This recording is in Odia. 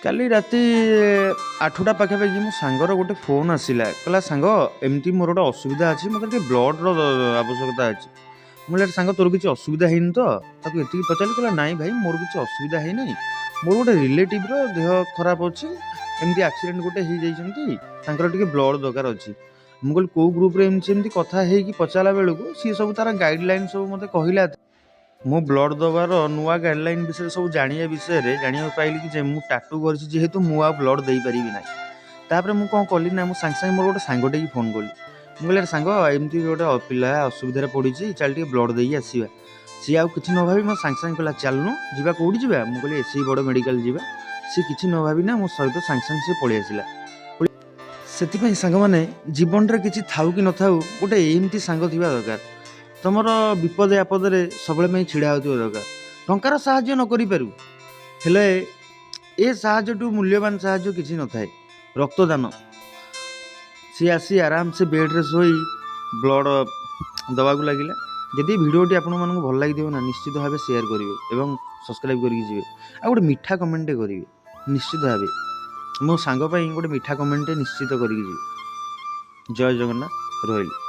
କାଲି ରାତି 8ଟା ପାଖାପାଖି ମୋ ସାଙ୍ଗର ଗୋଟେ ଫୋନ୍ ଆସିଲା, କହିଲା ସାଙ୍ଗ ଏମିତି ମୋର ଗୋଟେ ଅସୁବିଧା ଅଛି, ମୋତେ ଟିକେ ବ୍ଲଡ଼ର ଆବଶ୍ୟକତା ଅଛି। ମୁଁ କହିଲି ସାଙ୍ଗ ତୋର କିଛି ଅସୁବିଧା ହେଇନି ତ? ତାକୁ ଏତିକି ପଚାରିଲି, କହିଲା ନାଇଁ ଭାଇ ମୋର କିଛି ଅସୁବିଧା ହେଇନାହିଁ, ମୋର ଗୋଟେ ରିଲେଟିଭ୍ର ଦେହ ଖରାପ ଅଛି, ଏମିତି ଆକ୍ସିଡେଣ୍ଟ ଗୋଟେ ହେଇଯାଇଛନ୍ତି, ତାଙ୍କର ଟିକେ ବ୍ଲଡ଼ ଦରକାର ଅଛି। ମୁଁ କହିଲି କେଉଁ ଗ୍ରୁପ୍ରେ ଏମିତି କଥା ହେଇକି ପଚାରିଲା ବେଳକୁ ସିଏ ସବୁ ତାର ଗାଇଡ଼ଲାଇନ୍ ସବୁ ମୋତେ କହିଲା। ମୁଁ ବ୍ଲଡ଼ ଦେବାର ନୂଆ ଗାଇଡ଼ଲାଇନ୍ ବିଷୟରେ ସବୁ ଜାଣିବାକୁ ପାଇଲି କି ଯେ ମୁଁ ଟାଟୁ କରିଛି ଯେହେତୁ ମୁଁ ଆଉ ବ୍ଲଡ଼ ଦେଇପାରିବି ନାହିଁ। ତାପରେ ମୁଁ କ'ଣ କଲି ନା ମୁଁ ସାଙ୍ଗେ ସାଙ୍ଗେ ମୋର ଗୋଟେ ସାଙ୍ଗଟିକି ଫୋନ୍ କଲି। ମୁଁ କହିଲି ସାଙ୍ଗ ଏମିତି ଗୋଟେ ପିଲା ଅସୁବିଧାରେ ପଡ଼ିଛି, ଚାଲ ଟିକେ ବ୍ଲଡ଼ ଦେଇକି ଆସିବା। ସିଏ ଆଉ କିଛି ନ ଭାବି ମୋ ସାଙ୍ଗେ ସାଙ୍ଗେ କହିଲା ଚାଲୁନୁ ଯିବା। କେଉଁଠି ଯିବା? ମୁଁ କହିଲି ଏସ୍ସି ବଡ଼ ମେଡ଼ିକାଲ ଯିବା। ସିଏ କିଛି ନ ଭାବି ନା ମୋ ସହିତ ସାଙ୍ଗେ ସାଙ୍ଗେ ସିଏ ପଳେଇ ଆସିଲା। ସେଥିପାଇଁ ସାଙ୍ଗମାନେ ଜୀବନରେ କିଛି ଥାଉ କି ନଥାଉ ଗୋଟେ ଏମିତି ସାଙ୍ଗ ଥିବା ଦରକାର। ତମର ବିପଦେ ଆପଦରେ ସବୁବେଳେ ପାଇଁ ଛିଡ଼ା ହେଉଥିବା ଦରକାର। ଟଙ୍କାର ସାହାଯ୍ୟ ନ କରିପାରୁ, ହେଲେ ଏ ସାହାଯ୍ୟଠୁ ମୂଲ୍ୟବାନ ସାହାଯ୍ୟ କିଛି ନଥାଏ। ରକ୍ତଦାନ। ସିଏ ଆସି ଆରାମସେ ବେଡ଼୍ରେ ଶୋଇ ବ୍ଲଡ଼ ଦେବାକୁ ଲାଗିଲା। ଯଦି ଭିଡ଼ିଓଟି ଆପଣମାନଙ୍କୁ ଭଲ ଲାଗିଥିବ ନା ନିଶ୍ଚିତ ଭାବେ ସେୟାର କରିବେ ଏବଂ ସବସ୍କ୍ରାଇବ୍ କରିକି ଯିବେ। ଆଉ ଗୋଟେ ମିଠା କମେଣ୍ଟଟେ କରିବେ ନିଶ୍ଚିତ ଭାବେ। ମୋ ସାଙ୍ଗ ପାଇଁ ଗୋଟେ ମିଠା କମେଣ୍ଟଟେ ନିଶ୍ଚିତ କରିକି ଯିବେ। ଜୟ ଜଗନ୍ନାଥ। ରହିଲି।